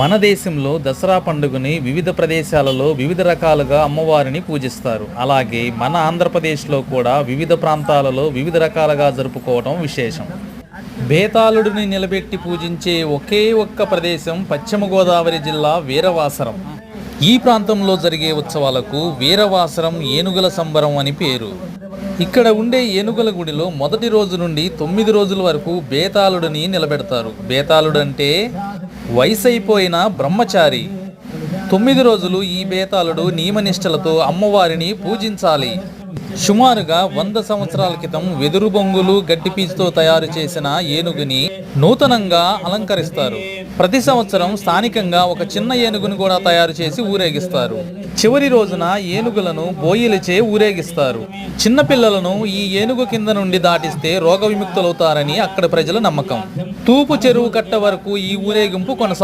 మన దేశంలో దసరా పండుగని వివిధ ప్రదేశాలలో వివిధ రకాలుగా అమ్మవారిని పూజిస్తారు. అలాగే మన ఆంధ్రప్రదేశ్లో కూడా వివిధ ప్రాంతాలలో వివిధ రకాలుగా జరుపుకోవడం విశేషం. బేతాళుడిని నిలబెట్టి పూజించే ఒకే ఒక్క ప్రదేశం పశ్చిమ గోదావరి జిల్లా వీరవాసరం. ఈ ప్రాంతంలో జరిగే ఉత్సవాలకు వీరవాసరం ఏనుగుల సంబరం అని పేరు. ఇక్కడ ఉండే ఏనుగుల గుడిలో మొదటి రోజు నుండి 9 రోజుల వరకు బేతాళుడిని నిలబెడతారు. బేతాళుడు అంటే వయసైపోయిన బ్రహ్మచారి. 9 రోజులు ఈ బేతాళుడు నియమనిష్టలతో అమ్మవారిని పూజించాలి. సుమారుగా 100 సంవత్సరాల క్రితం వెదురు బొంగులు గడ్డిపీచుతో తయారు చేసిన ఏనుగుని నూతనంగా అలంకరిస్తారు. ప్రతి సంవత్సరం స్థానికంగా ఒక చిన్న ఏనుగును కూడా తయారు చేసి ఊరేగిస్తారు. చివరి రోజున ఏనుగులను బోయిలచే ఊరేగిస్తారు. చిన్నపిల్లలను ఈ ఏనుగు కింద నుండి దాటిస్తే రోగ విముక్తులవుతారని అక్కడ ప్రజల నమ్మకం. తూపు చెరువు కట్ట వరకు ఈ ఊరేగింపు కొనసాగుతుంది.